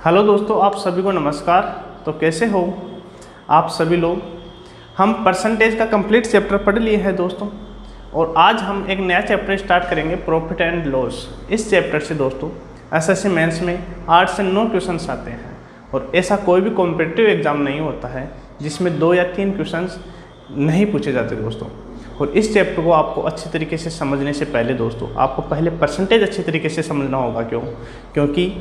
Hello दोस्तों, आप सभी को नमस्कार। तो कैसे हो आप सभी लोग। हम परसेंटेज का कंप्लीट चैप्टर पढ़ लिए हैं दोस्तों, और आज हम एक नया चैप्टर स्टार्ट करेंगे, प्रॉफिट एंड लॉस। इस चैप्टर से दोस्तों एसएससी मेंस में 8 से 9 क्वेश्चंस आते हैं, और ऐसा कोई भी कॉम्पिटिटिव एग्जाम नहीं होता है जिसमें 2 या 3 क्वेश्चंस नहीं पूछे जाते दोस्तों। और इस चैप्टर को आपको अच्छी तरीके से समझने से पहले दोस्तों आपको पहले परसेंटेज अच्छी तरीके से समझना होगा। क्योंकि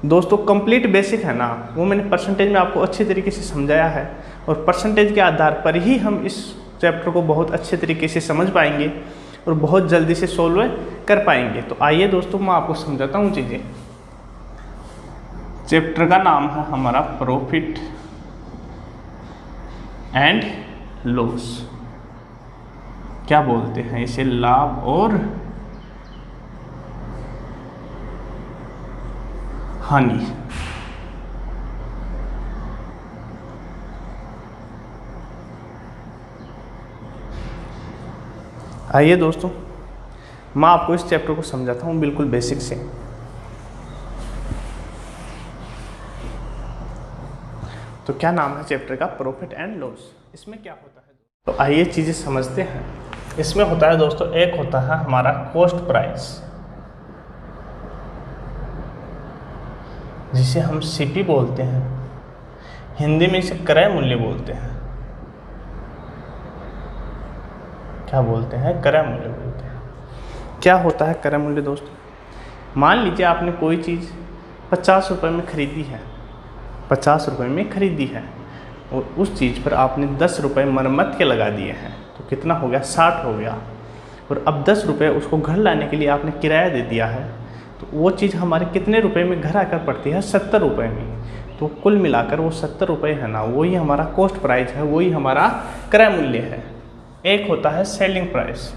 दोस्तों कंप्लीट बेसिक है ना, वो मैंने परसेंटेज में आपको अच्छे तरीके से समझाया है, और परसेंटेज के आधार पर ही हम इस चैप्टर को बहुत अच्छे तरीके से समझ पाएंगे और बहुत जल्दी से सोल्व कर पाएंगे। तो आइए दोस्तों मैं आपको समझाता हूँ चीज़ें। चैप्टर का नाम है हमारा प्रॉफिट एंड लॉस। क्या बोलते हैं इसे, लाभ और हानि। आइए दोस्तों मैं आपको इस चैप्टर को समझाता हूँ बिल्कुल बेसिक से। तो क्या नाम है चैप्टर का, प्रॉफिट एंड लॉस। इसमें क्या होता है तो आइए चीज़ें समझते हैं। इसमें होता है दोस्तों, एक होता है हमारा कॉस्ट प्राइस, जिसे हम सीपी बोलते हैं, हिंदी में इसे क्रय मूल्य बोलते हैं। क्या बोलते हैं, क्रय मूल्य बोलते हैं। क्या होता है क्रय मूल्य दोस्तों, मान लीजिए आपने कोई चीज़ 50 रुपये में खरीदी है, 50 रुपये में खरीदी है, और उस चीज़ पर आपने 10 रुपये मरम्मत के लगा दिए हैं, तो कितना हो गया, 60 हो गया। और अब 10 रुपये उसको घर लाने के लिए आपने किराया दे दिया है, तो वो चीज़ हमारे कितने रुपए में घर आकर पड़ती है, 70 रुपये में। तो कुल मिलाकर वो 70 रुपये है ना, वही हमारा कॉस्ट प्राइस है, वही हमारा क्रय मूल्य है। एक होता है सेलिंग प्राइस,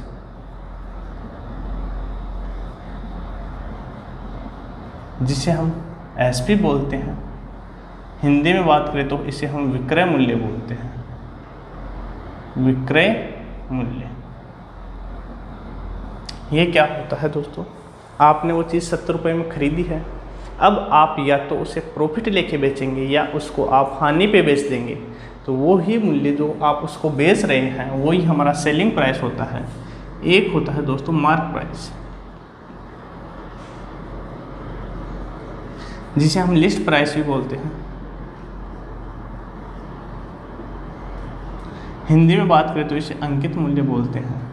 जिसे हम एसपी बोलते हैं। हिंदी में बात करें तो इसे हम विक्रय मूल्य बोलते हैं, विक्रय मूल्य। ये क्या होता है दोस्तों, आपने वो चीज़ 70 रुपये में खरीदी है, अब आप या तो उसे प्रॉफिट लेके बेचेंगे या उसको आप हानि पे बेच देंगे, तो वो ही मूल्य जो आप उसको बेच रहे हैं वही हमारा सेलिंग प्राइस होता है। एक होता है दोस्तों मार्क प्राइस, जिसे हम लिस्ट प्राइस भी बोलते हैं। हिंदी में बात करें तो इसे अंकित मूल्य बोलते हैं।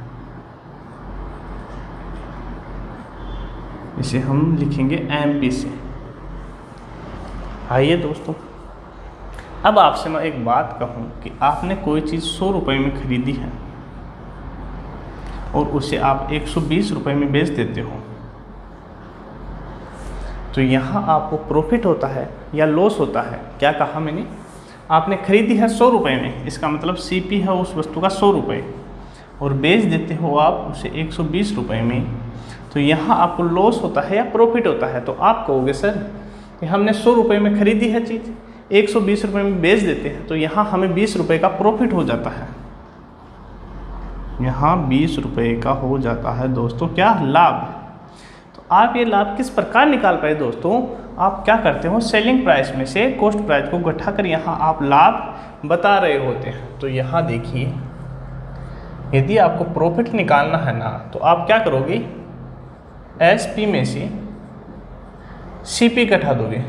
इसे हम लिखेंगे एमपी से। आइए दोस्तों, अब आपसे मैं एक बात कहूँ कि आपने कोई चीज़ 100 रुपये में खरीदी है और उसे आप 120 रुपये में बेच देते हो, तो यहाँ आपको प्रॉफिट होता है या लॉस होता है। क्या कहा मैंने, आपने खरीदी है 100 रुपये में, इसका मतलब सीपी है उस वस्तु का 100 रुपये, और बेच देते हो आप उसे 120 रुपये में, तो यहाँ आपको लॉस होता है या प्रॉफिट होता है। तो आप कहोगे सर कि हमने 100 रुपये में खरीदी है चीज़, 120 रुपये में बेच देते हैं, तो यहाँ हमें 20 रुपये का प्रॉफिट हो जाता है। यहाँ 20 रुपये का हो जाता है दोस्तों क्या, लाभ। तो आप ये लाभ किस प्रकार निकाल पाए दोस्तों, आप क्या करते हो, सेलिंग प्राइस में से कॉस्ट प्राइस को घटाकर यहाँ आप लाभ बता रहे होते हैं। तो यहाँ देखिए, यदि आपको प्रॉफिट निकालना है ना, तो आप क्या करोगे, एसपी में से सीपी घटा दोगे,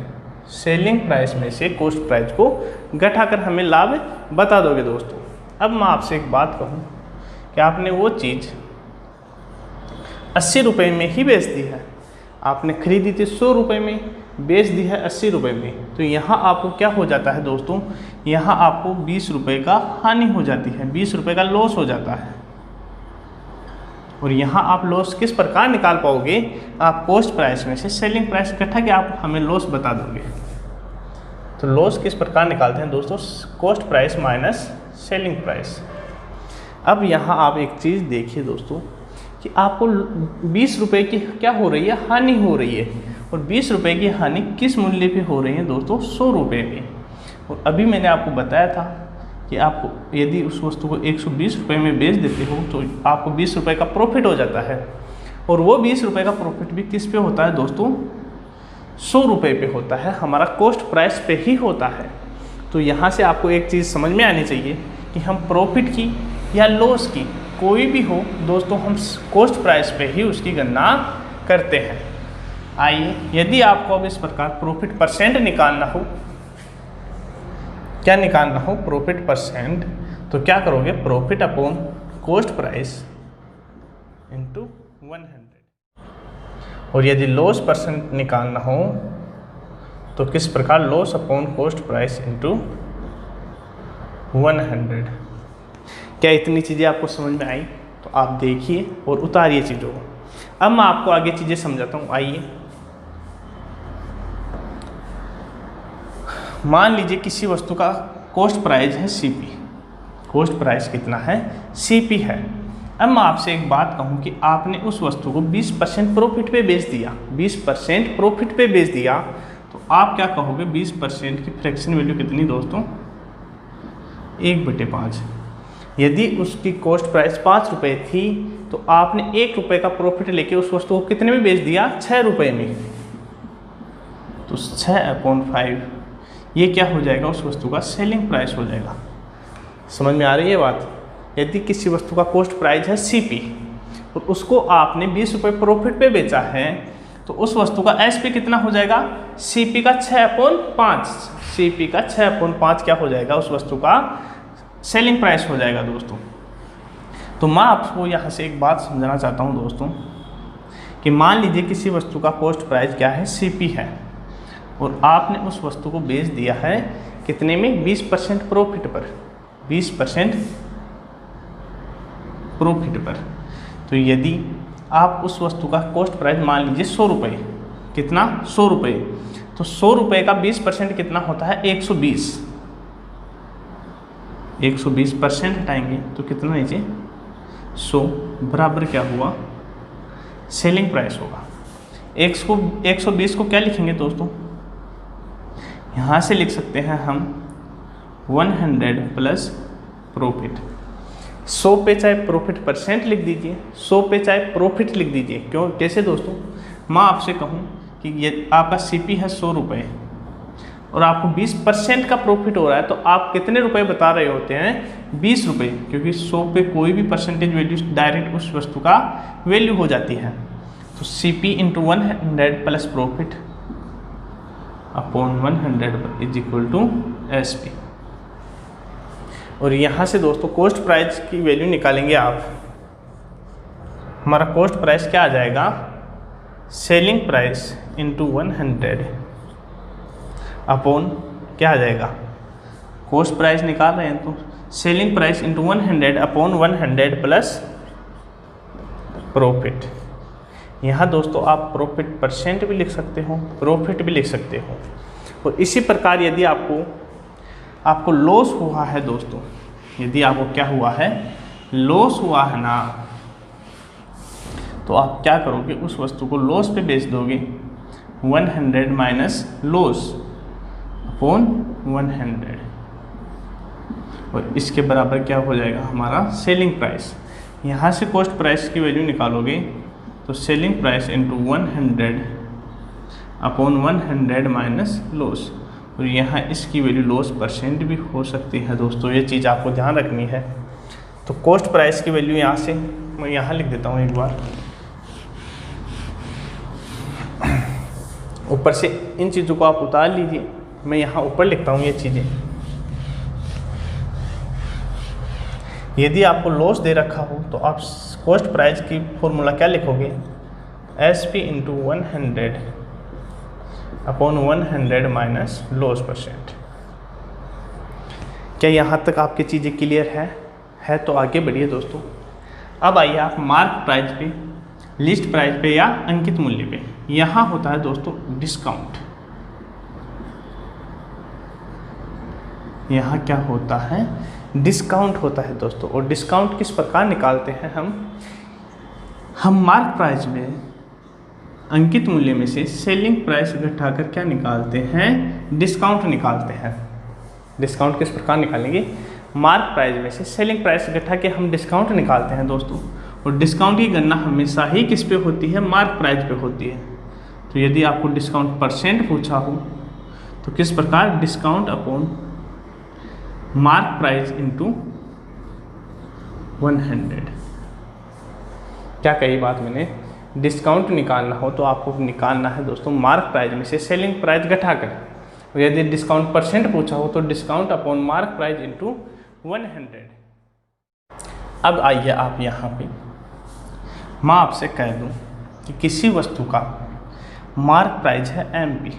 सेलिंग प्राइस में से कॉस्ट प्राइस को घटाकर हमें लाभ बता दोगे दोस्तों। अब मैं आपसे एक बात कहूँ कि आपने वो चीज़ 80 रुपये में ही बेच दी है, आपने खरीदी थी 100 रुपये में, बेच दी है 80 रुपये में, तो यहाँ आपको क्या हो जाता है दोस्तों, यहाँ आपको 20 रुपये का हानि हो जाती है, 20 रुपये का लॉस हो जाता है। और यहाँ आप लॉस किस प्रकार निकाल पाओगे, आप कॉस्ट प्राइस में से सेलिंग प्राइस इकट्ठा के आप हमें लॉस बता दोगे। तो लॉस किस प्रकार निकालते हैं दोस्तों, cost price minus selling price. अब यहाँ आप एक चीज़ देखिए दोस्तों कि आपको 20 रुपये की क्या हो रही है, हानि हो रही है, और 20 रुपये की हानि किस मूल्य पे हो रही है दोस्तों, 100 रुपये पे। और अभी मैंने आपको बताया था कि आपको यदि उस वस्तु को 120 रुपये में बेच देते हो तो आपको 20 रुपये का प्रॉफिट हो जाता है। और वो 20 रुपये का प्रॉफिट भी किस पे होता है दोस्तों, 100 रुपये पे होता है, हमारा कॉस्ट प्राइस पे ही होता है। तो यहाँ से आपको एक चीज़ समझ में आनी चाहिए कि हम प्रॉफिट की या लॉस की कोई भी हो दोस्तों, हम कॉस्ट प्राइस पे ही उसकी गणना करते हैं। आइए, यदि आपको अब इस प्रकार प्रॉफिट परसेंट निकालना हो, क्या निकालना हो, प्रॉफिट परसेंट, तो क्या करोगे, profit upon cost price into 100। और यदि लॉस परसेंट निकालना हो तो किस प्रकार, loss upon cost price into 100। क्या इतनी चीज़ें आपको समझ में आई? तो आप देखिए और उतारिए चीज़ों को। अब मैं आपको आगे चीज़ें समझाता हूँ। आइए, मान लीजिए किसी वस्तु का कॉस्ट प्राइस है CP, कॉस्ट प्राइस कितना है, CP है। अब मैं आपसे एक बात कहूँ कि आपने उस वस्तु को 20% प्रॉफिट पे बेच दिया, 20% प्रॉफिट पे बेच दिया, तो आप क्या कहोगे, 20% की फ्रैक्शन वैल्यू कितनी दोस्तों, 1/5। यदि उसकी कॉस्ट प्राइस 5 रुपये थी तो आपने 1 रुपये का प्रॉफिट लेके उस वस्तु को कितने में बेच दिया, 6 रुपये में। तो 6/5 ये क्या हो जाएगा, उस वस्तु का सेलिंग प्राइस हो जाएगा। समझ में आ रही है बात? यदि किसी वस्तु का कॉस्ट प्राइस है CP और उसको आपने 20 रुपये प्रॉफिट पे बेचा है, तो उस वस्तु का SP कितना हो जाएगा, CP का 6/5। CP का 6/5 क्या हो जाएगा, उस वस्तु का सेलिंग प्राइस हो जाएगा दोस्तों। तो मैं आपको यहाँ से एक बात समझाना चाहता हूँ दोस्तों कि मान लीजिए किसी वस्तु का कॉस्ट प्राइस क्या है, CP है, और आपने उस वस्तु को बेच दिया है कितने में, 20% प्रॉफिट पर, 20% प्रॉफिट पर। तो यदि आप उस वस्तु का कॉस्ट प्राइस मान लीजिए 100 रुपये, कितना, 100 रुपये, तो 100 रुपये का 20% कितना होता है, 120। 120% हटाएंगे तो कितना नीचे 100 बराबर क्या हुआ, सेलिंग प्राइस होगा। 120 को क्या लिखेंगे दोस्तों, यहाँ से लिख सकते हैं हम 100 प्लस प्रॉफिट। 100 पे चाहे प्रॉफिट परसेंट लिख दीजिए, 100 पे चाहे प्रॉफिट लिख दीजिए। क्यों, कैसे दोस्तों, मैं आपसे कहूँ कि ये आपका CP है 100 रुपये और आपको 20% का प्रॉफिट हो रहा है, तो आप कितने रुपए बता रहे होते हैं, 20 रुपये, क्योंकि 100 पे कोई भी परसेंटेज वैल्यू डायरेक्ट उस वस्तु का वैल्यू हो जाती है। तो CP into 100 plus profit upon 100 is equal to SP। और यहाँ से दोस्तों कॉस्ट प्राइस की वैल्यू निकालेंगे आप, हमारा कॉस्ट प्राइस क्या आ जाएगा, सेलिंग प्राइस इंटू 100 अपॉन क्या आ जाएगा, कॉस्ट प्राइस निकाल रहे हैं तो selling price into 100 upon 100 plus profit. यहाँ दोस्तों आप प्रॉफिट परसेंट भी लिख सकते हो, प्रॉफिट भी लिख सकते हो। और इसी प्रकार यदि आपको लॉस हुआ है दोस्तों, यदि आपको क्या हुआ है, लॉस हुआ है ना, तो आप क्या करोगे, उस वस्तु को लॉस पे बेच दोगे, 100 माइनस लॉस अपॉन 100, और इसके बराबर क्या हो जाएगा हमारा सेलिंग प्राइस। यहाँ से कॉस्ट प्राइस की वैल्यू निकालोगे तो selling price into 100 upon 100 minus loss, और यहाँ इसकी वैल्यू लॉस परसेंट भी हो सकती है दोस्तों, ये चीज़ आपको ध्यान रखनी है। तो कॉस्ट प्राइस की वैल्यू यहाँ से मैं यहाँ लिख देता हूँ एक बार, ऊपर से इन चीज़ों को आप उतार लीजिए, मैं यहाँ ऊपर लिखता हूँ ये चीज़ें। यदि आपको लॉस दे रखा हो तो आप कॉस्ट प्राइस की फॉर्मूला क्या लिखोगे, SP into 100 upon 100 minus loss percent. क्या यहाँ तक आपकी चीज़ें क्लियर है तो आगे बढ़िए दोस्तों। अब आइए आप मार्क प्राइस पे, लिस्ट प्राइस पे या अंकित मूल्य पे। यहाँ होता है दोस्तों डिस्काउंट, यहाँ क्या होता है, डिस्काउंट होता है दोस्तों। और डिस्काउंट किस प्रकार निकालते हैं हम मार्क प्राइस में अंकित मूल्य में से सेलिंग प्राइस घटाकर क्या निकालते हैं, डिस्काउंट निकालते हैं। डिस्काउंट किस प्रकार निकालेंगे, मार्क प्राइस में से सेलिंग प्राइस घटा के हम डिस्काउंट निकालते हैं दोस्तों। और डिस्काउंट की गणना हमेशा ही किस पे होती है, मार्क प्राइस पे होती है। तो यदि आपको डिस्काउंट परसेंट पूछा हो तो किस प्रकार, discount upon mark price into 100। क्या कही बात मैंने, डिस्काउंट निकालना हो तो आपको निकालना है दोस्तों मार्क प्राइस में से सेलिंग प्राइस घटाकर, और यदि डिस्काउंट परसेंट पूछा हो तो discount upon mark price into 100। अब आइए आप यहाँ पे, मैं आपसे कह दूँ कि किसी वस्तु का मार्क प्राइस है MP,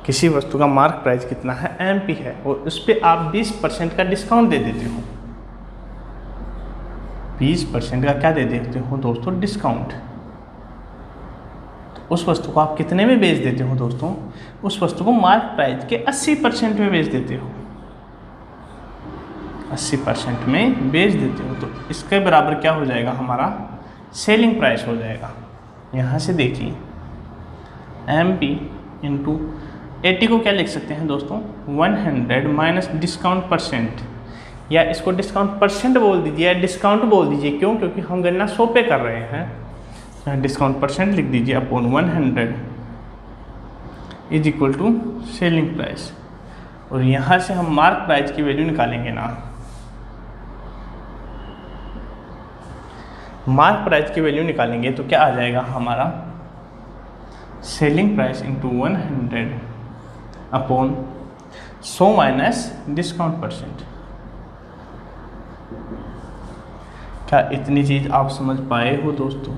किसी वस्तु का मार्क प्राइस कितना है MP है, और उस पर आप 20% का डिस्काउंट दे देते हो, 20% का क्या दे देते हो दोस्तों, डिस्काउंट। तो उस वस्तु को आप कितने में बेच देते हो दोस्तों, उस वस्तु को मार्क प्राइस के 80% में बेच देते हो, 80% में बेच देते हो। तो इसके बराबर क्या हो जाएगा, हमारा सेलिंग प्राइस हो जाएगा। यहाँ से देखिए MP इंटू 80 को क्या लिख सकते हैं दोस्तों, 100 माइनस डिस्काउंट परसेंट, या इसको डिस्काउंट परसेंट बोल दीजिए या डिस्काउंट बोल दीजिए, क्यों, क्योंकि हम गणना 100 पे कर रहे हैं। डिस्काउंट परसेंट लिख दीजिए upon 100 is equal to selling price, और यहाँ से हम मार्क प्राइस की वैल्यू निकालेंगे ना, मार्क प्राइस की वैल्यू निकालेंगे तो क्या आ जाएगा हमारा, selling price into 100 upon 100 minus discount percent. क्या इतनी चीज़ आप समझ पाए हो दोस्तों?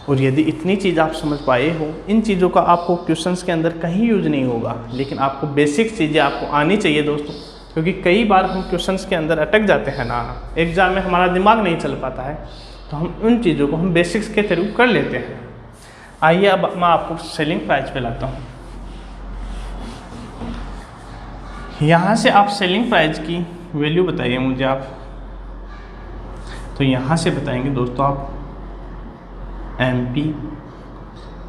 और यदि इतनी चीज़ आप समझ पाए हो, इन चीज़ों का आपको क्वेश्चंस के अंदर कहीं यूज नहीं होगा, लेकिन आपको बेसिक चीज़ें आपको आनी चाहिए दोस्तों, क्योंकि कई बार हम क्वेश्चंस के अंदर अटक जाते हैं ना, एग्जाम में हमारा दिमाग नहीं चल पाता है, तो हम उन चीज़ों को हम बेसिक्स के थ्रू कर लेते हैं। आइए अब मैं आपको सेलिंग प्राइस पे लाता हूँ। यहाँ से आप सेलिंग प्राइस की वैल्यू बताइए मुझे आप, तो यहाँ से बताएंगे दोस्तों आप MP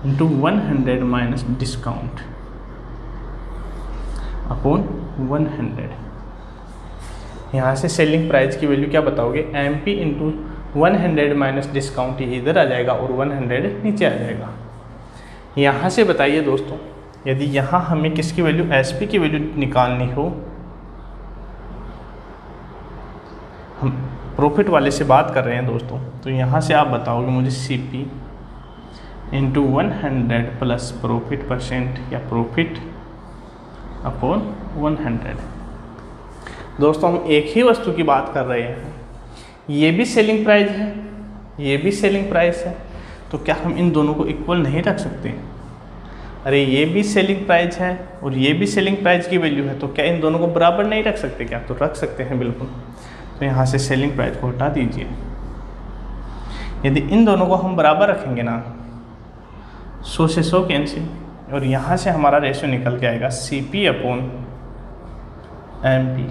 into 100 minus discount upon 100। यहाँ से सेलिंग प्राइस की वैल्यू क्या बताओगे, MP इंटू 100 माइनस डिस्काउंट, ये इधर आ जाएगा और 100 नीचे आ जाएगा। यहाँ से बताइए दोस्तों, यदि यहाँ हमें किसकी वैल्यू, SP की वैल्यू निकालनी हो, हम प्रॉफिट वाले से बात कर रहे हैं दोस्तों, तो यहाँ से आप बताओगे मुझे CP into 100 plus profit percent या प्रॉफिट अपॉन 100। दोस्तों हम एक ही वस्तु की बात कर रहे हैं, ये भी सेलिंग प्राइस है, ये भी सेलिंग प्राइस है, तो क्या हम इन दोनों को इक्वल नहीं रख सकते? अरे ये भी सेलिंग प्राइस है और ये भी सेलिंग प्राइस की वैल्यू है, तो क्या इन दोनों को बराबर नहीं रख सकते क्या? तो रख सकते हैं बिल्कुल। तो यहाँ से सेलिंग प्राइस को हटा दीजिए। यदि इन दोनों को हम बराबर रखेंगे ना, 100 से 100 कैंसिल, और यहाँ से हमारा रेशियो निकल के आएगा CP अपॉन MP।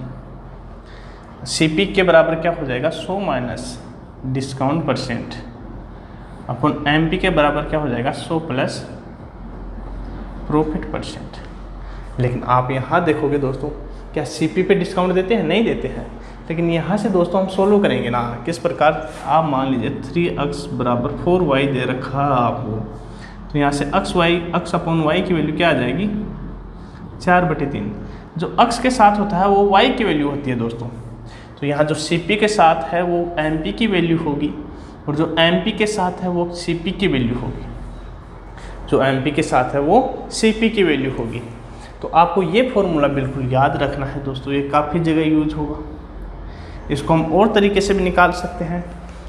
CP के बराबर क्या हो जाएगा, 100 minus discount percent upon MP के बराबर क्या हो जाएगा, 100 प्लस प्रॉफिट परसेंट। लेकिन आप यहाँ देखोगे दोस्तों, क्या CP पे डिस्काउंट देते हैं? नहीं देते हैं। लेकिन यहाँ से दोस्तों हम सोल्व करेंगे ना, किस प्रकार, आप मान लीजिए 3x बराबर 4y दे रखा है आपको, तो यहाँ से x अपॉन y की वैल्यू क्या आ जाएगी, 4/3। जो x के साथ होता है वो y की वैल्यू होती है दोस्तों, तो यहाँ जो CP के साथ है वो MP की वैल्यू होगी, और जो MP के साथ है वो CP की वैल्यू होगी, जो MP के साथ है वो CP की वैल्यू होगी। तो आपको ये फॉर्मूला बिल्कुल याद रखना है दोस्तों, ये काफ़ी जगह यूज होगा। इसको हम और तरीके से भी निकाल सकते हैं,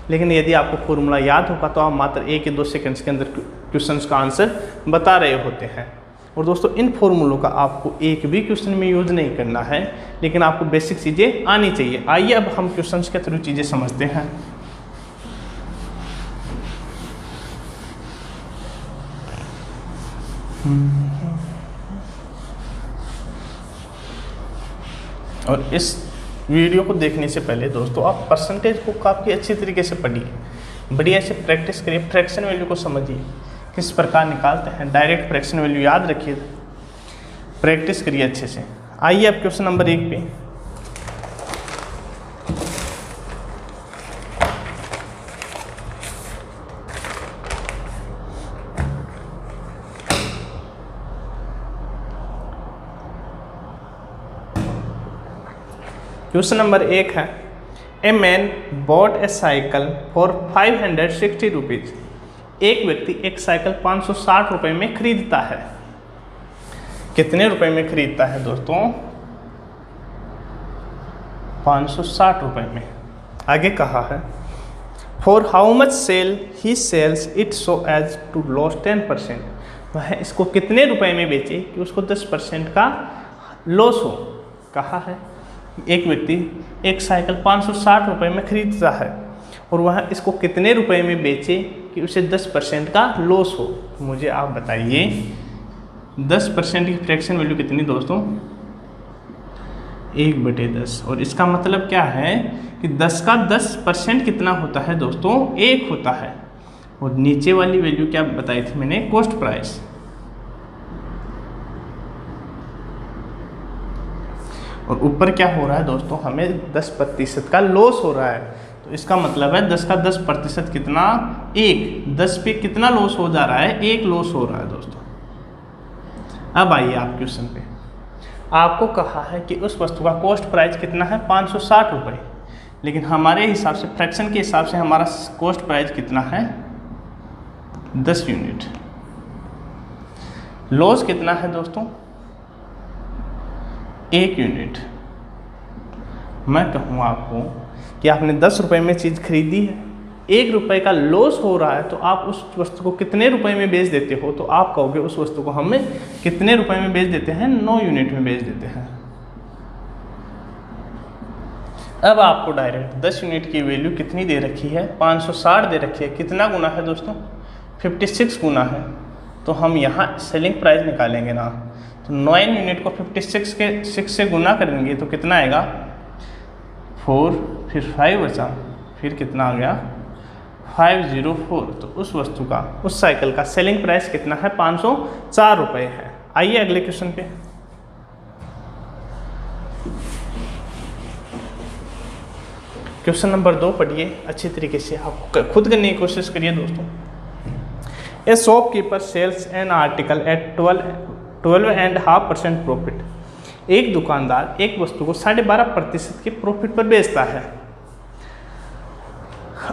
लेकिन यदि आपको फॉर्मूला याद होगा तो आप मात्र 1 या 2 सेकंड्स के अंदर क्वेश्चंस का आंसर बता रहे होते हैं। और दोस्तों इन फॉर्मूलों का आपको एक भी क्वेश्चन में यूज नहीं करना है, लेकिन आपको बेसिक चीज़ें आनी चाहिए। आइए अब हम क्वेश्चंस के थ्रू चीज़ें समझते हैं। और इस वीडियो को देखने से पहले दोस्तों आप परसेंटेज को काफ़ी अच्छी तरीके से पढ़िए, बढ़िया से प्रैक्टिस करिए, फ्रैक्शन वैल्यू को समझिए किस प्रकार निकालते हैं, डायरेक्ट फ्रैक्शन वैल्यू याद रखिए, प्रैक्टिस करिए अच्छे से। आइए अब क्वेश्चन नंबर 1 पे। क्वेश्चन नंबर 1 है, a man bot A cycle for 560 rupees. एक व्यक्ति एक साइकिल 560 रुपये में खरीदता है। कितने रुपए में खरीदता है दोस्तों? 560 रुपये में। आगे कहा है, for how much sell he sells it so as to loss 10%। वह इसको कितने रुपए में बेचे कि उसको 10% का लॉस हो। कहा है एक व्यक्ति एक साइकिल 560 रुपये में खरीदता है और वह इसको कितने रुपए में बेचे कि उसे 10% का लॉस हो। मुझे आप बताइए 10% की फ्रैक्शन वैल्यू कितनी दोस्तों? 1/10। और इसका मतलब क्या है कि 10 का 10% कितना होता है दोस्तों? 1 होता है। और नीचे वाली वैल्यू क्या बताई थी मैंने? Cost price. और ऊपर क्या हो रहा है दोस्तों? हमें 10% का लॉस हो रहा है। तो इसका मतलब है 10 का 10% कितना? 1। 10 पे कितना लॉस हो जा रहा है? 1 लॉस हो रहा है दोस्तों। अब आइए आप क्वेश्चन पे। आपको कहा है कि उस वस्तु का कॉस्ट प्राइस कितना है? 560 रुपये। लेकिन हमारे हिसाब से, फ्रैक्शन के हिसाब से हमारा कॉस्ट प्राइस कितना है? 10 यूनिट। लॉस कितना है दोस्तों? 1 यूनिट। मैं कहूँ आपको कि आपने 10 रुपये में चीज़ खरीदी है, 1 रुपये का लॉस हो रहा है, तो आप उस वस्तु को कितने रुपए में बेच देते हो? तो आप कहोगे उस वस्तु को हमें कितने रुपए में बेच देते हैं? 9 यूनिट में बेच देते हैं। अब आपको डायरेक्ट 10 यूनिट की वैल्यू कितनी दे रखी है? 560 दे रखी है। कितना गुना है दोस्तों? 56 गुना है। तो हम यहाँ सेलिंग प्राइस निकालेंगे ना, तो 9 यूनिट को 56 से गुना करेंगे तो कितना आएगा? 4, फिर 5 बचा, फिर कितना आ गया? 504। तो उस वस्तु का, उस साइकिल का सेलिंग प्राइस कितना है? 504 रुपये है। आइए अगले क्वेश्चन पे। क्वेश्चन नंबर 2 पढ़िए अच्छी तरीके से, आप खुद करने की कोशिश करिए दोस्तों। A shopkeeper sells an article at 12.5% profit. एक दुकानदार एक वस्तु को 12.5% के प्रॉफिट पर बेचता है।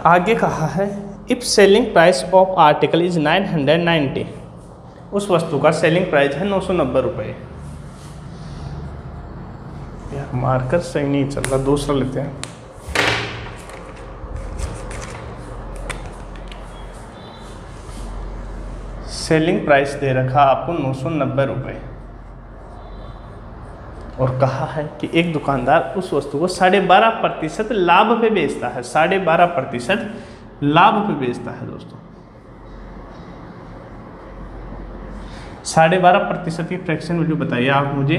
आगे कहा है, if selling price of article is 990। उस वस्तु का सेलिंग प्राइस है 990 रुपये। यार मार्कर सही नहीं चल रहा, दूसरा लेते हैं। सेलिंग प्राइस दे रखा आपको 990 रुपये और कहा है कि एक दुकानदार उस वस्तु को 12.5% लाभ पे बेचता है। 12.5% लाभ पे बेचता है दोस्तों। 12.5% की फ्रैक्शन वैल्यू बताइए आप मुझे।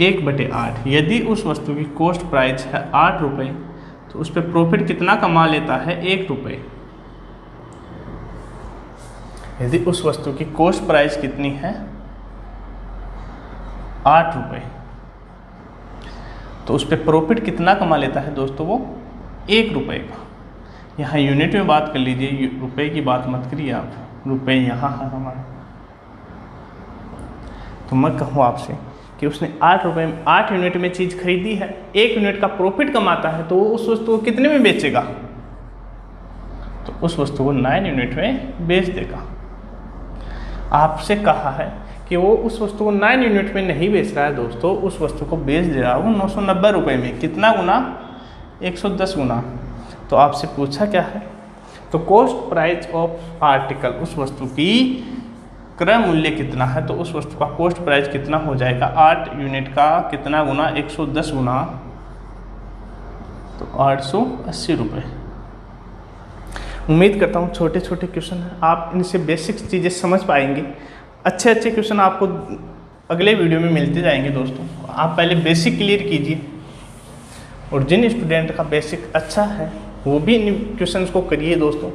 1/8। यदि उस वस्तु की कॉस्ट प्राइस है 8 रुपये तो उस पर प्रॉफिट कितना कमा लेता है? 1 रुपये। यदि उस वस्तु की कॉस्ट प्राइस कितनी है? 8 रुपये, तो उस पर प्रॉफिट कितना कमा लेता है दोस्तों? वो 1 रुपये का। यहाँ यूनिट में बात कर लीजिए, रुपए की बात मत करिए आप, रुपए यहाँ है हमारा। तो मैं कहूँ आपसे कि उसने 8 रुपये में 8 यूनिट में चीज़ खरीदी है, 1 यूनिट का प्रॉफिट कमाता है, तो वो उस वस्तु को कितने में बेचेगा? तो उस वस्तु को 9 यूनिट में बेच देगा। आपसे कहा है कि वो उस वस्तु को 9 यूनिट में नहीं बेच रहा है दोस्तों, उस वस्तु को बेच दे रहा है वो 990 रुपये में। कितना गुना? 110 गुना। तो आपसे पूछा क्या है? तो कॉस्ट प्राइस ऑफ आर्टिकल, उस वस्तु की क्रय मूल्य कितना है? तो उस वस्तु का कॉस्ट प्राइस कितना हो जाएगा? 8 यूनिट का कितना गुना? 110 गुना, तो 880 रुपये। उम्मीद करता हूँ छोटे छोटे क्वेश्चन हैं, आप इनसे बेसिक चीज़ें समझ पाएंगे। अच्छे अच्छे क्वेश्चन आपको अगले वीडियो में मिलते जाएंगे दोस्तों। आप पहले बेसिक क्लियर कीजिए, और जिन स्टूडेंट का बेसिक अच्छा है वो भी इन क्वेश्चंस को करिए दोस्तों,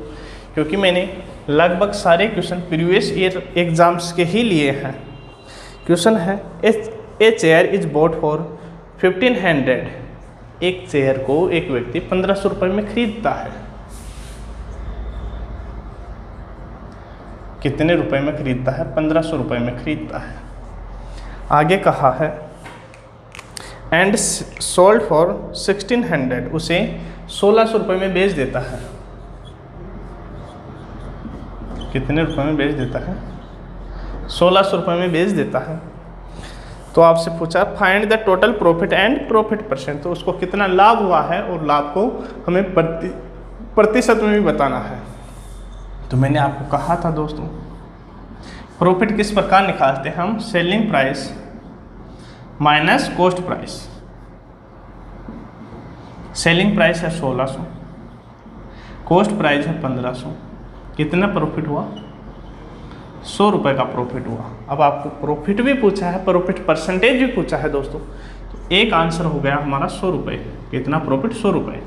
क्योंकि मैंने लगभग सारे क्वेश्चन प्रीवियस ईयर एग्ज़ाम्स के ही लिए हैं। क्वेश्चन है, a chair is bought for 1500। एक चेयर को एक व्यक्ति 1500 रुपये में खरीदता है। कितने रुपए में खरीदता है? 1500 रुपये में खरीदता है। आगे कहा है, एंड सोल्ड फॉर 1600, उसे 1600 रुपये में बेच देता है। कितने रुपए में बेच देता है? 1600 रुपये में बेच देता है। तो आपसे पूछा find the total profit and profit percent, तो उसको कितना लाभ हुआ है और लाभ को हमें प्रतिशत में भी बताना है। तो मैंने आपको कहा था दोस्तों, प्रॉफिट किस प्रकार निकालते हैं हम? Selling price minus cost price. Selling price है 1600, कॉस्ट प्राइस है 1500, कितना प्रॉफिट हुआ? 100 रुपये का प्रॉफिट हुआ। अब आपको प्रॉफिट भी पूछा है, प्रॉफिट परसेंटेज भी पूछा है दोस्तों, तो एक आंसर हो गया हमारा 100 रुपये। कितना प्रॉफिट? 100 रुपये।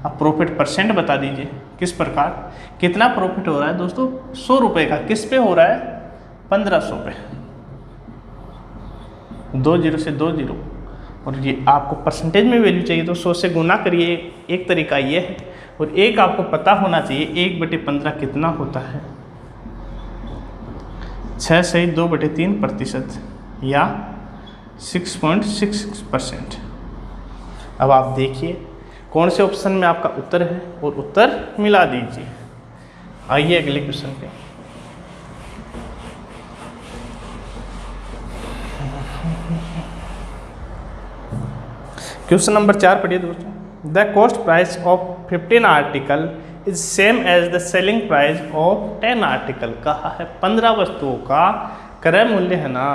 अब प्रॉफिट परसेंट बता दीजिए किस प्रकार, कितना प्रॉफिट हो रहा है दोस्तों? 100 रुपये का किस पे हो रहा है? 1500 पे। 2 जीरो से 2 जीरो, और ये आपको परसेंटेज में वैल्यू चाहिए तो 100 से गुना करिए, एक तरीका ये है। और एक आपको पता होना चाहिए 1/15 कितना होता है? 6 सही 2/3% या 6.66%। अब आप देखिए कौन से ऑप्शन में आपका उत्तर है और उत्तर मिला दीजिए। आइए अगले क्वेश्चन पे। क्वेश्चन नंबर 4 पढ़िए दोस्तों। The cost price of 15 article is same as the selling price of 10 article. कहा है 15 वस्तुओं का क्रय मूल्य है ना,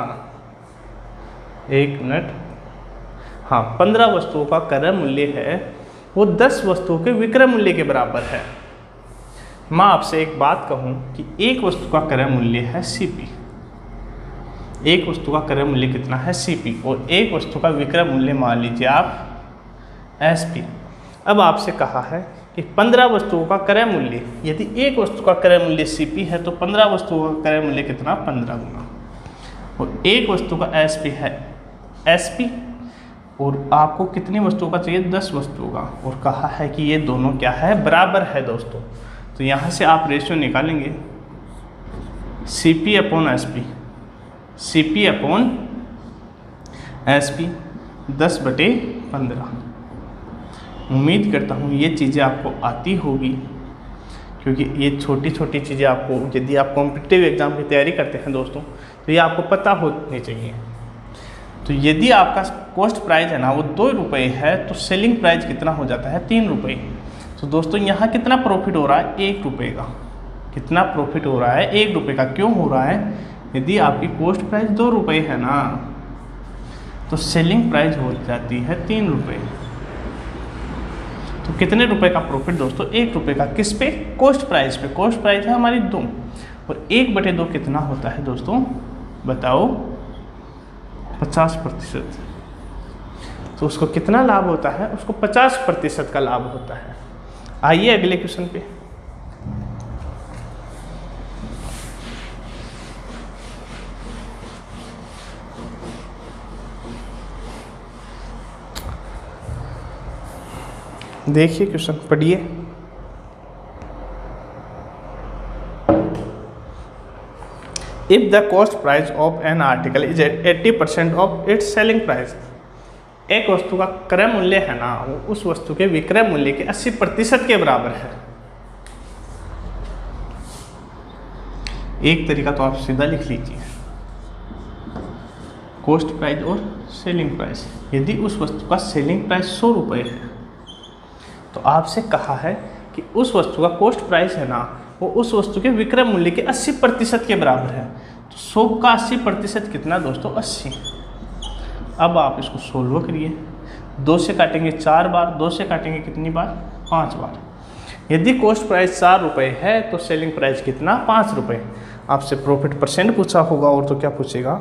एक मिनट, हाँ 15 वस्तुओं का क्रय मूल्य है वो 10 वस्तुओं के विक्रय मूल्य के बराबर है। मैं आपसे एक बात कहूँ कि एक वस्तु का क्रय मूल्य है CP, एक वस्तु का क्रय मूल्य कितना है? CP, और एक वस्तु का विक्रय मूल्य मान लीजिए आप SP। अब आपसे कहा है कि 15 वस्तुओं का क्रय मूल्य, यदि एक वस्तु का क्रय मूल्य CP है तो 15 वस्तुओं का क्रय मूल्य कितना? 15 गुना, और एक वस्तु का SP है SP, और आपको कितनी वस्तुओं का चाहिए? 10 वस्तुओं का, और कहा है कि ये दोनों क्या है? बराबर है दोस्तों। तो यहाँ से आप रेशियो निकालेंगे CP upon SP, CP upon SP 10/15। उम्मीद करता हूँ ये चीज़ें आपको आती होगी, क्योंकि ये छोटी छोटी चीज़ें आपको, यदि आप कॉम्पिटिटिव एग्जाम की तैयारी करते हैं दोस्तों, तो ये आपको पता होनी चाहिए। तो यदि आपका कॉस्ट प्राइस है ना वो 2 रुपये है, तो सेलिंग प्राइस कितना हो जाता है? 3 रुपये। तो दोस्तों यहाँ कितना प्रॉफिट हो रहा है? 1 रुपये का। कितना प्रॉफिट हो रहा है? 1 रुपये का। क्यों हो रहा है? यदि आपकी कॉस्ट प्राइस 2 रुपये है ना, तो सेलिंग प्राइस हो जाती है 3 रुपये। तो कितने रुपए का प्रॉफिट दोस्तों? 1 रुपये का। किस पे? कॉस्ट प्राइस पे। कॉस्ट प्राइस है हमारी 2, और 1/2 कितना होता है दोस्तों? बताओ, 50%। तो उसको कितना लाभ होता है? उसको 50% का लाभ होता है। आइए अगले क्वेश्चन पे। देखिए क्वेश्चन पढ़िए। If the cost price of an article is 80% of its selling price, एक वस्तु का क्रय मूल्य है ना वो उस वस्तु के विक्रय मूल्य के 80% के बराबर है। एक तरीका तो आप सीधा लिख लीजिए, कॉस्ट प्राइस और सेलिंग प्राइस। यदि उस वस्तु का सेलिंग प्राइस 100 रुपये है, तो आपसे कहा है कि उस वस्तु का कॉस्ट प्राइस है ना वो उस वस्तु के विक्रय मूल्य के 80% के बराबर है। तो 100 का 80% कितना दोस्तों? 80। अब आप इसको सोल्व करिए। 2 से काटेंगे 4 बार, 2 से काटेंगे कितनी बार? 5 बार। यदि कॉस्ट प्राइस 4 रुपये है तो सेलिंग प्राइस कितना? 5 रुपये। आपसे प्रॉफिट परसेंट पूछा होगा, और तो क्या पूछेगा?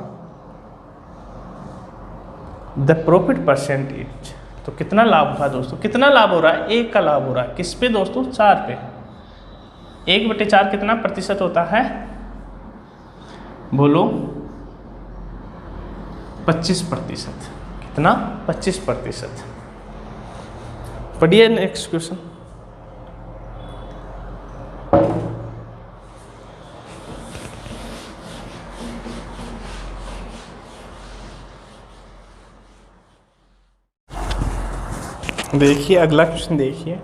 The profit percentage. तो कितना लाभ हुआ दोस्तों? कितना लाभ हो रहा है? 1 का लाभ हो रहा है। किस पे दोस्तों? 4 पे। 1/4 कितना प्रतिशत होता है? बोलो, 25%। कितना? 25%। पढ़िए नेक्स्ट क्वेश्चन। देखिए अगला क्वेश्चन देखिए,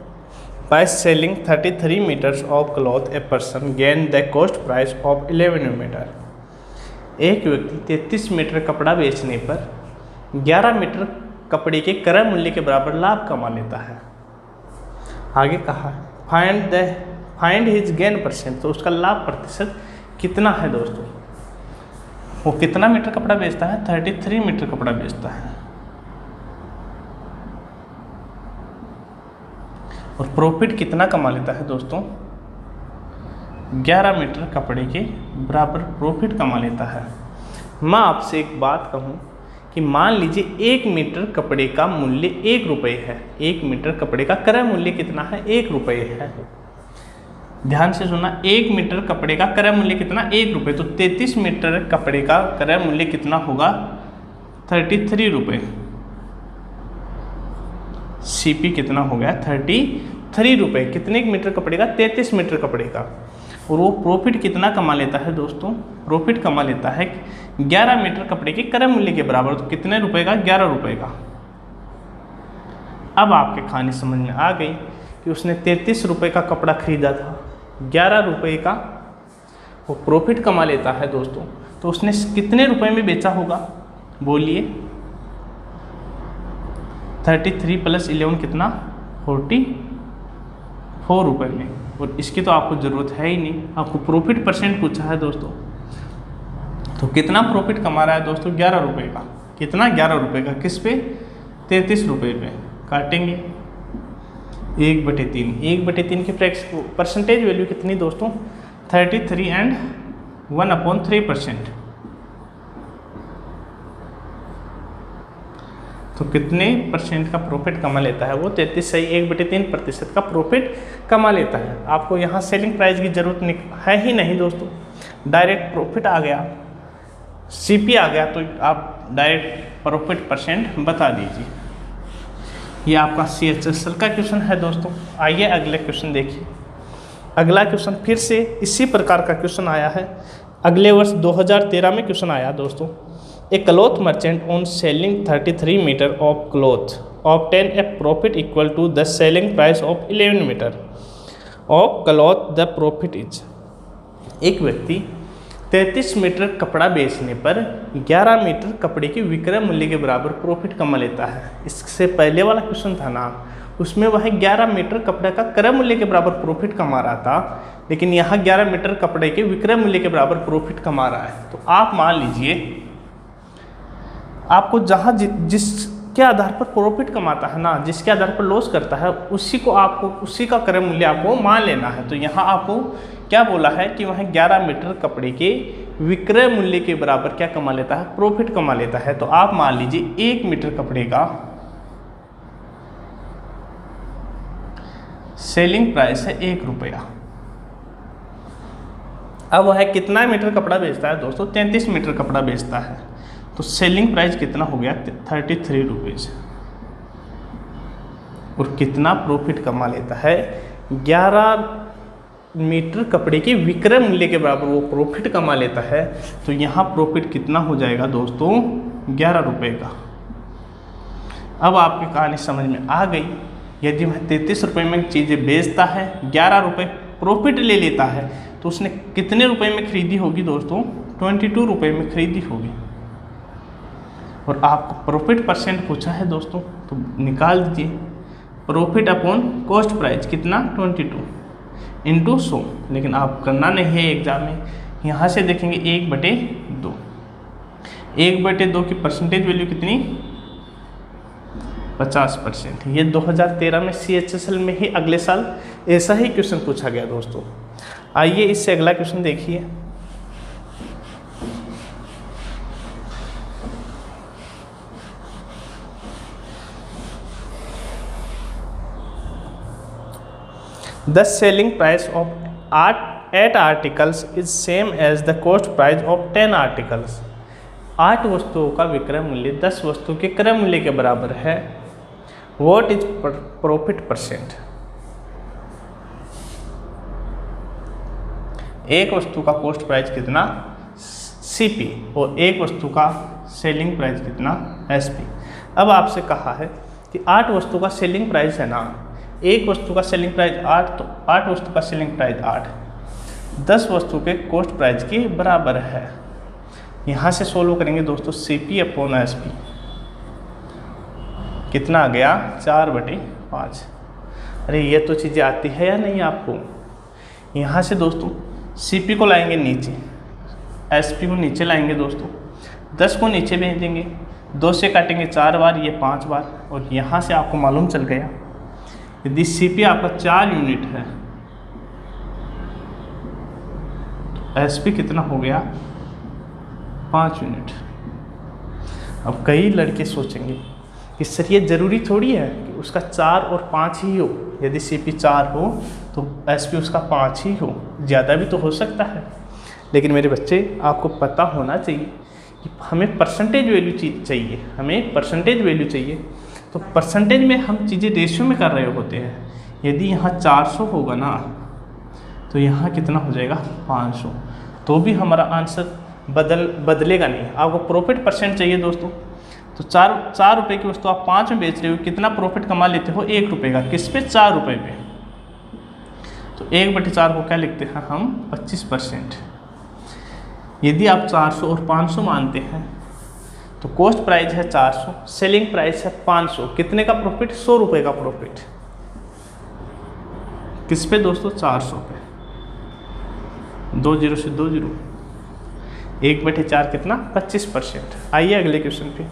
by selling 33 meters of cloth a person gain the cost price of 11 meter. एक व्यक्ति 33 मीटर कपड़ा बेचने पर 11 मीटर कपड़े के क्रय मूल्य के बराबर लाभ कमा लेता है। आगे कहा फाइंड हिज गेन परसेंट, तो उसका लाभ प्रतिशत कितना है दोस्तों। वो कितना मीटर कपड़ा बेचता है, 33 मीटर कपड़ा बेचता है, और प्रॉफिट कितना कमा लेता है दोस्तों, 11 मीटर कपड़े के बराबर प्रॉफिट कमा लेता है। मैं आपसे एक बात कहूँ कि मान लीजिए 1 मीटर कपड़े का मूल्य 1 रुपये है। 1 मीटर कपड़े का क्रय मूल्य कितना है, 1 रुपये है। ध्यान से सुनना, 1 मीटर कपड़े का क्रय मूल्य कितना, 1 रुपये। तो 33 मीटर कपड़े का क्रय मूल्य कितना होगा, 33 रुपये। सीपी कितना हो गया, 33 रुपये। कितने मीटर कपड़े का, 33 मीटर कपड़े का। और वो प्रॉफिट कितना कमा लेता है दोस्तों, प्रॉफिट कमा लेता है 11 मीटर कपड़े के क्रय मूल्य के बराबर। तो कितने रुपए का, 11 रुपये का। अब आपके कहानी समझ में आ गई कि उसने 33 रुपये का कपड़ा खरीदा था, 11 रुपये का वो प्रॉफिट कमा लेता है दोस्तों। तो उसने कितने रुपए में बेचा होगा, बोलिए। 33 + 11 कितना, 44 रुपये में। और इसकी तो आपको ज़रूरत है ही नहीं, आपको प्रॉफिट परसेंट पूछा है दोस्तों। तो कितना प्रॉफिट कमा रहा है दोस्तों, 11 रुपये का। कितना, 11 रुपये का। किस पे, 33 रुपये पे। काटेंगे 1/3। 1/3 की परसेंटेज वैल्यू कितनी दोस्तों, 33 एंड 1/3%। तो कितने परसेंट का प्रॉफिट कमा लेता है वो, 33 सही 1/3% का प्रॉफिट कमा लेता है। आपको यहाँ सेलिंग प्राइस की जरूरत है ही नहीं दोस्तों, डायरेक्ट प्रॉफिट आ गया, सीपी आ गया, तो आप डायरेक्ट प्रॉफिट परसेंट बता दीजिए। ये आपका CHSL का क्वेश्चन है दोस्तों। आइए अगले क्वेश्चन देखिए। अगला क्वेश्चन फिर से इसी प्रकार का क्वेश्चन आया है, अगले वर्ष 2013 में क्वेश्चन आया दोस्तों। A cloth merchant on selling 33 metre of cloth obtain a profit equal to the selling price of 11 metre of cloth, the profit is. एक व्यक्ति 33 मीटर कपड़ा बेचने पर 11 मीटर कपड़े के विक्रय मूल्य के बराबर प्रॉफिट कमा लेता है। इससे पहले वाला क्वेश्चन था ना, उसमें वह 11 मीटर कपड़े का क्रय मूल्य के बराबर प्रॉफिट कमा रहा था, लेकिन यहाँ 11 मीटर कपड़े के विक्रय मूल्य के बराबर प्रॉफिट कमा रहा है। तो आप मान लीजिए आपको जहाँ जिसके आधार पर प्रॉफिट कमाता है ना, जिसके आधार पर लॉस करता है, उसी का क्रय मूल्य आपको मान लेना है। तो यहाँ आपको क्या बोला है कि वह 11 मीटर कपड़े के विक्रय मूल्य के बराबर क्या कमा लेता है, प्रॉफिट कमा लेता है। तो आप मान लीजिए 1 मीटर कपड़े का सेलिंग प्राइस है 1 रुपया। अब वह कितना मीटर कपड़ा बेचता है दोस्तों, 33 मीटर कपड़ा बेचता है। तो सेलिंग प्राइस कितना हो गया, 33 रुपीज़। और कितना प्रॉफिट कमा लेता है, 11 मीटर कपड़े के विक्रय मूल्य के बराबर वो प्रॉफिट कमा लेता है। तो यहाँ प्रॉफिट कितना हो जाएगा दोस्तों, 11 रुपये का। अब आपकी कहानी समझ में आ गई। यदि वह 33 रुपये में चीज़ें बेचता है, 11 रुपये प्रॉफिट ले लेता है, तो उसने कितने रुपए में खरीदी होगी दोस्तों, 22 रुपये में खरीदी होगी। और आपको प्रॉफिट परसेंट पूछा है दोस्तों, तो निकाल दीजिए प्रॉफिट अपॉन कॉस्ट प्राइस कितना, 22 × 100। लेकिन आप करना नहीं है एग्जाम में, यहाँ से देखेंगे 1/2। 1/2 की परसेंटेज वैल्यू कितनी, 50%। ये 2013 में CHSL में ही अगले साल ऐसा ही क्वेश्चन पूछा गया दोस्तों। आइए इससे अगला क्वेश्चन देखिए। The selling price of 8 articles is same as the cost price of 10 articles. 8 वस्तुओं का विक्रय मूल्य 10 वस्तुओं के क्रय मूल्य के बराबर है। What is profit percent? एक वस्तु का कॉस्ट प्राइस कितना, CP, और एक वस्तु का सेलिंग प्राइस कितना, SP। अब आपसे कहा है कि 8 वस्तु का सेलिंग प्राइस है ना, एक वस्तु का सेलिंग प्राइस 8, तो 8 वस्तु का सेलिंग प्राइस 8 10 वस्तु के कॉस्ट प्राइस के बराबर है। यहाँ से सोल्व करेंगे दोस्तों, CP/SP कितना आ गया 4/5। अरे ये तो चीज़ें आती है या नहीं आपको। यहाँ से दोस्तों CP को लाएंगे नीचे, SP को नीचे लाएंगे दोस्तों, 10 को नीचे भेज देंगे, 2 से काटेंगे 4 बार, ये 5 बार, और यहाँ से आपको मालूम चल गया यदि CP आपका 4 यूनिट है तो SP कितना हो गया 5 यूनिट। अब कई लड़के सोचेंगे कि सर ये ज़रूरी थोड़ी है कि उसका 4 और 5 ही हो, यदि CP 4 हो तो SP उसका 5 ही हो, ज़्यादा भी तो हो सकता है। लेकिन मेरे बच्चे आपको पता होना चाहिए कि हमें परसेंटेज वैल्यू चाहिए, हमें परसेंटेज वैल्यू चाहिए। तो परसेंटेज में हम चीज़ें रेशियो में कर रहे होते हैं। यदि यहाँ 400 होगा ना तो यहाँ कितना हो जाएगा 500, तो भी हमारा आंसर बदलेगा नहीं। आपको प्रॉफिट परसेंट चाहिए दोस्तों, तो 4 रुपये की वस्तु आप 5 में बेच रहे हो, कितना प्रॉफिट कमा लेते हो 1 रुपये का, किस पे 4 रुपये पे। तो 1/4 को क्या लिखते हैं हम 25%। यदि आप 400 और 500 मानते हैं तो कॉस्ट प्राइस है 400, सेलिंग प्राइस है 500, कितने का प्रॉफिट 100 रुपये का प्रॉफिट, किस पे दोस्तों 400 पे। 2 0 से 2 0, 1/4 कितना 25%। आइए अगले क्वेश्चन पे।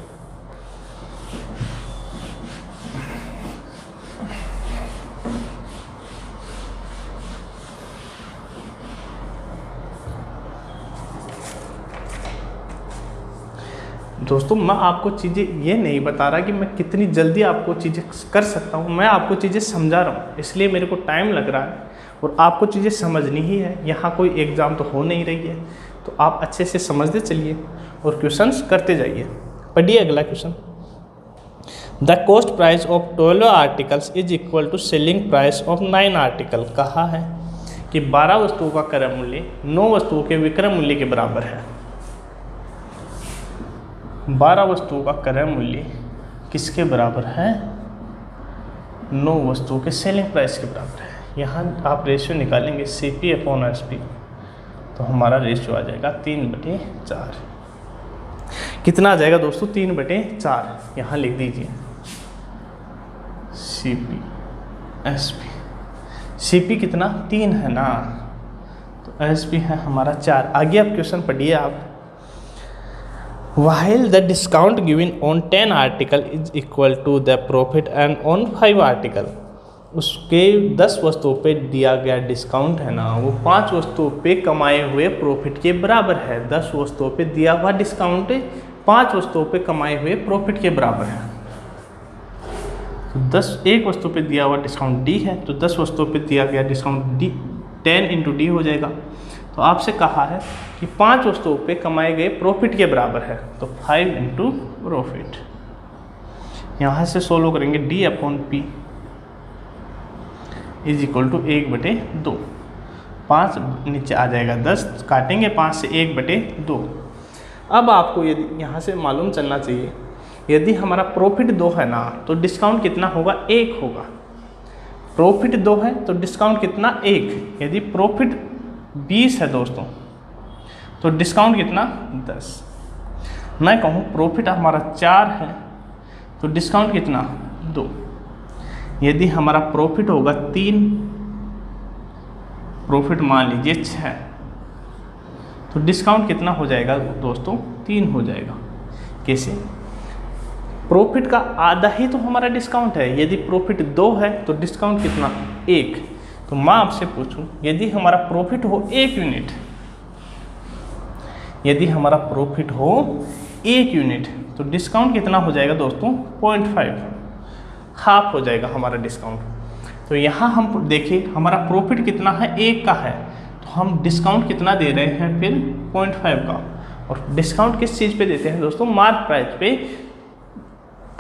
दोस्तों मैं आपको चीज़ें ये नहीं बता रहा कि मैं कितनी जल्दी आपको चीज़ें कर सकता हूँ, मैं आपको चीज़ें समझा रहा हूँ, इसलिए मेरे को टाइम लग रहा है और आपको चीज़ें समझनी ही है। यहाँ कोई एग्ज़ाम तो हो नहीं रही है, तो आप अच्छे से समझते चलिए और क्वेश्चंस करते जाइए। पढ़िए अगला question. The cost price of 12 articles is equal to selling price of 9 article. कहा है कि 12 वस्तुओं का क्रय मूल्य 9 वस्तुओं के विक्रय मूल्य के बराबर है। 12 वस्तुओं का क्रय मूल्य किसके बराबर है 9 वस्तुओं के सेलिंग प्राइस के बराबर है। यहाँ आप रेशियो निकालेंगे CP/SP, तो हमारा रेशियो आ जाएगा 3/4। कितना आ जाएगा दोस्तों 3/4। यहाँ लिख दीजिए CP/SP। CP कितना 3 है ना, तो SP है हमारा 4। आगे आप क्वेश्चन पढ़िए आप। While the discount given on 10 article is equal to the profit and on 5 article, उसके 10 वस्तुओं पे दिया गया डिस्काउंट है ना, वो 5 वस्तुओं पे कमाए हुए प्रॉफिट के बराबर है। 10 वस्तुओं पे दिया हुआ डिस्काउंट 5 वस्तुओं पे कमाए हुए प्रॉफिट के बराबर है। तो एक वस्तु पे दिया हुआ डिस्काउंट D है, तो 10 वस्तुओं पे दिया गया डिस्काउंट D 10 × D हो जाएगा। तो आपसे कहा है कि 5 वस्तुओं पे कमाए गए प्रॉफिट के बराबर है, तो 5 × प्रॉफिट। यहाँ से सोल्व करेंगे D/P इज इक्वल टू 1/2। 5 नीचे आ जाएगा 10, काटेंगे 5 से 1/2। अब आपको यदि यहाँ से मालूम चलना चाहिए, यदि हमारा प्रॉफिट 2 है ना तो डिस्काउंट कितना होगा 1 होगा। प्रॉफिट 2 है तो डिस्काउंट कितना 1। यदि प्रॉफिट 20 है दोस्तों तो डिस्काउंट कितना 10। मैं कहूँ प्रॉफिट हमारा 4 है तो डिस्काउंट कितना 2। यदि हमारा प्रॉफिट होगा 3, प्रॉफिट मान लीजिए 6, तो डिस्काउंट कितना हो जाएगा दोस्तों 3 हो जाएगा। कैसे, प्रॉफिट का आधा ही तो हमारा डिस्काउंट है। यदि प्रॉफिट 2 है तो डिस्काउंट कितना 1। तो मैं आपसे पूछूं, यदि हमारा प्रॉफिट हो 1 यूनिट, यदि हमारा प्रॉफिट हो 1 यूनिट तो डिस्काउंट कितना हो जाएगा दोस्तों 0.5, हाफ हो जाएगा हमारा डिस्काउंट। तो यहाँ हम देखिए हमारा प्रॉफिट कितना है 1 का है, तो हम डिस्काउंट कितना दे रहे हैं फिर 0.5 का। और डिस्काउंट किस चीज़ पे देते हैं दोस्तों, मार्क प्राइस पे,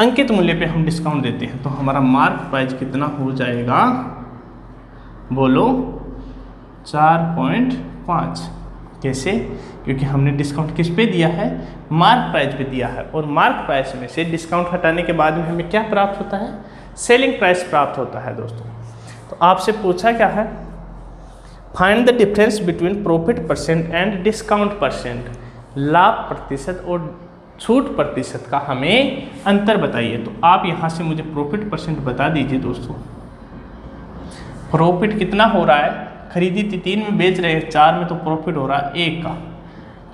अंकित मूल्य पे हम डिस्काउंट देते हैं। तो हमारा मार्क प्राइस कितना हो जाएगा बोलो 4.5। कैसे? क्योंकि हमने डिस्काउंट किस पे दिया है? मार्क प्राइस पे दिया है, और मार्क प्राइस में से डिस्काउंट हटाने के बाद में हमें क्या प्राप्त होता है? सेलिंग प्राइस प्राप्त होता है दोस्तों। तो आपसे पूछा क्या है? Find the difference between profit percent and discount percent. लाभ प्रतिशत और छूट प्रतिशत का हमें अंतर बताइए। तो आप यहाँ से मुझे प्रॉफिट परसेंट बता दीजिए दोस्तों। प्रॉफिट कितना हो रहा है? खरीदी थी 3 में, बेच रहे हैं 4 में, तो प्रॉफिट हो रहा है 1 का।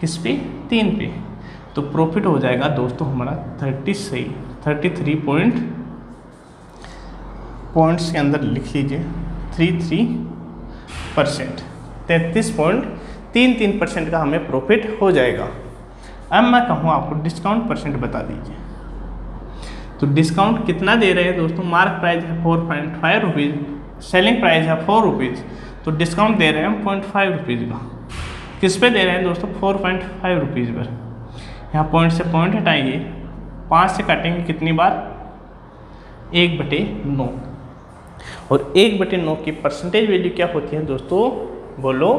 किस पे? 3 पे। तो प्रॉफिट हो जाएगा दोस्तों हमारा 33 पॉइंट्स के अंदर लिख लीजिए 33%, 33.33% का हमें प्रॉफिट हो जाएगा। अब मैं कहूँ आपको डिस्काउंट परसेंट बता दीजिए। तो डिस्काउंट कितना दे रहे हैं दोस्तों? मार्क प्राइस है 4.5 रुपीज़, सेलिंग प्राइस है 4 रुपीज़, तो डिस्काउंट दे रहे हैं हम 0.5 रुपीज़ का। किस पे दे रहे हैं दोस्तों? 4.5 रुपीज़ पर। यहाँ पॉइंट से पॉइंट हटाइए, 5 से काटेंगे कितनी बार? 1/9। और 1/9 की परसेंटेज वैल्यू क्या होती है दोस्तों? बोलो।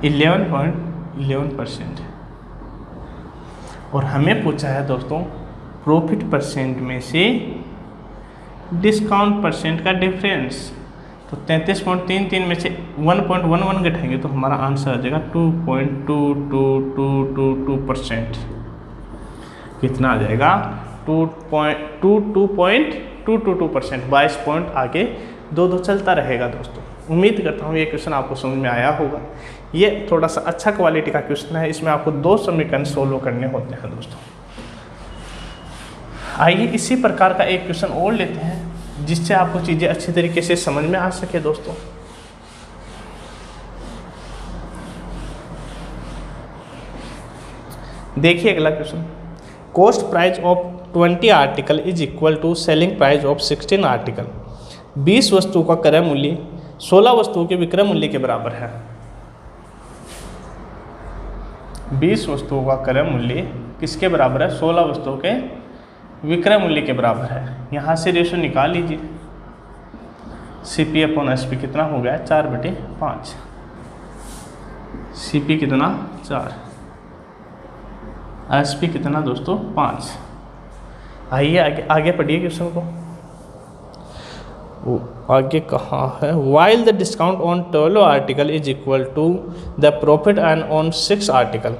11.11%। और हमें पूछा है दोस्तों प्रॉफिट परसेंट में से डिस्काउंट परसेंट का डिफरेंस। तो 33.33 में से 1.11 घटाएंगे तो हमारा आंसर आ जाएगा 2.2222%। कितना आ जाएगा? 2.22%। 22 पॉइंट आगे 2 चलता रहेगा दोस्तों। उम्मीद करता हूँ ये क्वेश्चन आपको समझ में आया होगा। ये थोड़ा सा अच्छा क्वालिटी का क्वेश्चन है, इसमें आपको 2 समीकरण सोल्व करने होते हैं दोस्तों। आइए इसी प्रकार का एक क्वेश्चन और लेते हैं जिससे आपको चीज़ें अच्छी तरीके से समझ में आ सके दोस्तों। देखिए अगला question. Cost price of 20 article is equal to selling price of 16 article. 20 वस्तुओं का क्रय मूल्य 16 वस्तुओं के विक्रय मूल्य के बराबर है। 20 वस्तुओं का क्रय मूल्य किसके बराबर है? 16 वस्तुओं के विक्रय मूल्य के बराबर है। यहाँ से रेशो निकाल लीजिए। CP अपॉन SP कितना हो गया? 4/5। CP कितना? 4। SP कितना दोस्तों? 5। आइए आगे पढ़िए क्वेश्चन को। वो आगे कहाँ है? While the discount on 12 article is equal to the profit and on 6 article.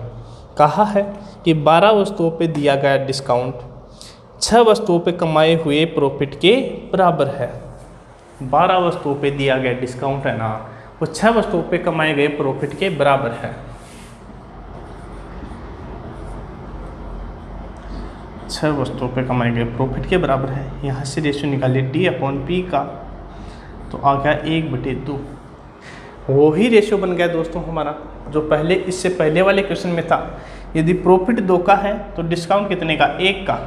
कहा है कि 12 वस्तुओं पे दिया गया डिस्काउंट 6 वस्तुओं पे कमाए हुए प्रॉफिट के बराबर है। 12 वस्तुओं पे दिया गया डिस्काउंट है ना, वो 6 वस्तुओं पे कमाए गए प्रॉफिट के बराबर है। 6 वस्तुओं पे कमाए गए प्रॉफिट के बराबर है। यहाँ से रेशियो निकालिए D/P का, तो आ गया 1/2। वही रेशियो बन गया दोस्तों हमारा जो पहले इससे पहले वाले क्वेश्चन में था। यदि प्रॉफिट 2 का है तो डिस्काउंट कितने का? 1 का।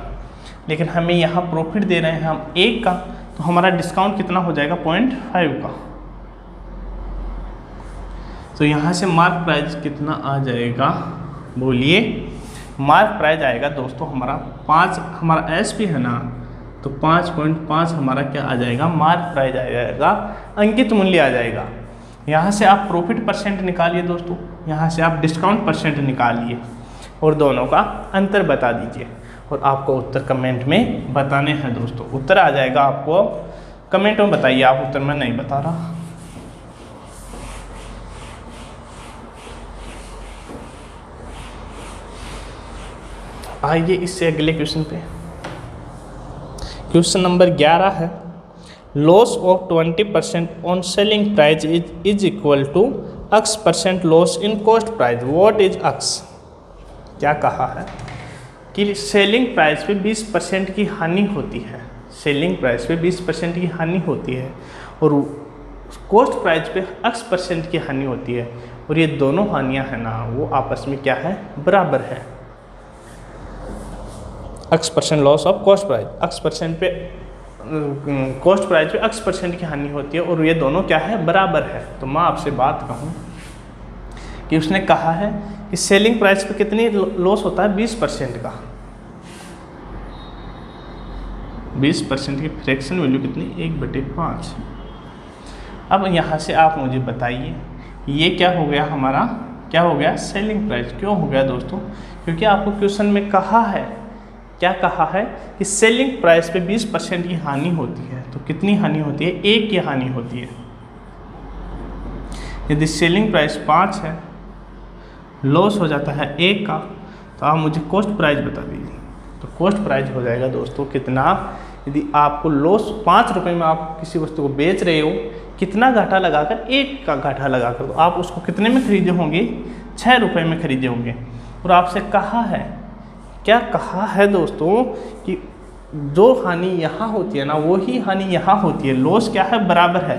लेकिन हमें यहाँ प्रॉफिट दे रहे हैं हम 1 का, तो हमारा डिस्काउंट कितना हो जाएगा? 0.5 का। तो यहाँ से मार्क प्राइस कितना आ जाएगा? बोलिए। मार्क प्राइस आएगा दोस्तों हमारा 5। हमारा SP है ना, तो 5.5 हमारा क्या आ जाएगा? मार्क प्राइस आ जाएगा, अंकित मूल्य आ जाएगा। यहाँ से आप प्रॉफिट परसेंट निकालिए दोस्तों, यहाँ से आप डिस्काउंट परसेंट निकालिए और दोनों का अंतर बता दीजिए। और आपको उत्तर कमेंट में बताने हैं दोस्तों। उत्तर आ जाएगा आपको कमेंट में बताइए। आप उत्तर में नहीं बता रहा। आइए इससे अगले क्वेश्चन पे। क्वेश्चन नंबर 11 है। Loss of 20% on selling price is equal to X% loss in cost price. What is X? क्या कहा है कि सेलिंग प्राइस पे 20% की हानि होती है। सेलिंग प्राइस पे 20% की हानि होती है और कॉस्ट प्राइस पे X% की हानि होती है, और ये दोनों हानियां हैं ना, वो आपस में क्या है? बराबर है। X% loss of cost price, X% पे कॉस्ट प्राइस पे X% की हानि होती है, और ये दोनों क्या है? बराबर है। तो मैं आपसे बात कहूँ कि उसने कहा है कि सेलिंग प्राइस पे कितनी लॉस होता है? 20% का। 20% की फ्रैक्शन वैल्यू कितनी? 1/5। अब यहाँ से आप मुझे बताइए ये क्या हो गया हमारा? क्या हो गया, सेलिंग प्राइस। क्यों हो गया दोस्तों, क्योंकि आपको क्वेश्चन में कहा है, क्या कहा है कि सेलिंग प्राइस पे 20% की हानि होती है। तो कितनी हानि होती है, 1 की हानि होती है। यदि सेलिंग प्राइस 5 है, लॉस हो जाता है 1 का, तो आप मुझे कॉस्ट प्राइस बता दीजिए। तो कॉस्ट प्राइस हो जाएगा दोस्तों कितना, यदि आपको लॉस 5 रुपये में आप किसी वस्तु को बेच रहे हो, कितना घाटा लगाकर, 1 का घाटा लगाकर, तो आप उसको कितने में खरीदे होंगे, 6 रुपये में खरीदे होंगे। और आपसे कहा है, क्या कहा है दोस्तों, कि जो हानि यहाँ होती है ना, वही हानि यहाँ होती है। लॉस क्या है, बराबर है।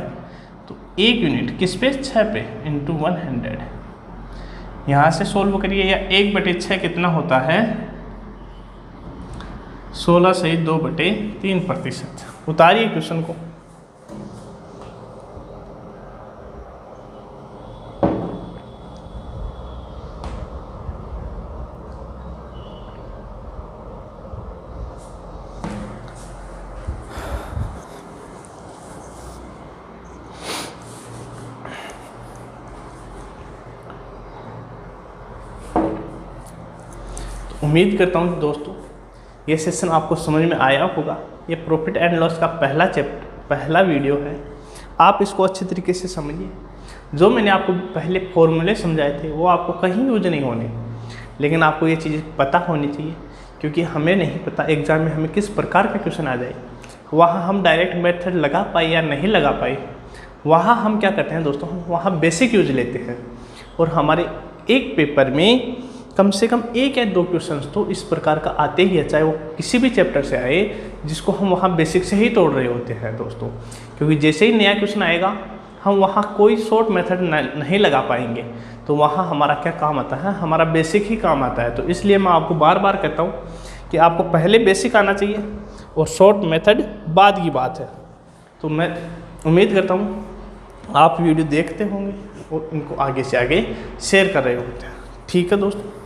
तो 1 यूनिट किस पे, 6 पे, इंटू 100। यहाँ से सोल्व करिए, या 1/6 कितना होता है, 16 से 2/3%। उतारिए क्वेश्चन को। उम्मीद करता हूँ दोस्तों ये सेशन आपको समझ में आया होगा। ये प्रॉफिट एंड लॉस का पहला वीडियो है। आप इसको अच्छे तरीके से समझिए। जो मैंने आपको पहले फॉर्मूले समझाए थे वो आपको कहीं यूज नहीं होने, लेकिन आपको ये चीज़ें पता होनी चाहिए, क्योंकि हमें नहीं पता एग्ज़ाम में हमें किस प्रकार का क्वेश्चन आ जाए। वहाँ हम डायरेक्ट मेथड लगा पाए या नहीं लगा पाए, वहाँ हम क्या करते हैं दोस्तों, हम वहाँ बेसिक यूज लेते हैं। और हमारे एक पेपर में कम से कम 1 या 2 क्वेश्चंस तो इस प्रकार का आते ही है, चाहे वो किसी भी चैप्टर से आए, जिसको हम वहाँ बेसिक से ही तोड़ रहे होते हैं दोस्तों। क्योंकि जैसे ही नया क्वेश्चन आएगा, हम वहाँ कोई शॉर्ट मेथड नहीं लगा पाएंगे, तो वहाँ हमारा क्या काम आता है, हमारा बेसिक ही काम आता है। तो इसलिए मैं आपको बार बार कहता हूँ कि आपको पहले बेसिक आना चाहिए और शॉर्ट मेथड बाद की बात है। तो मैं उम्मीद करता हूँ आप वीडियो देखते होंगे और इनको आगे से आगे शेयर कर रहे होते हैं। ठीक है दोस्तों।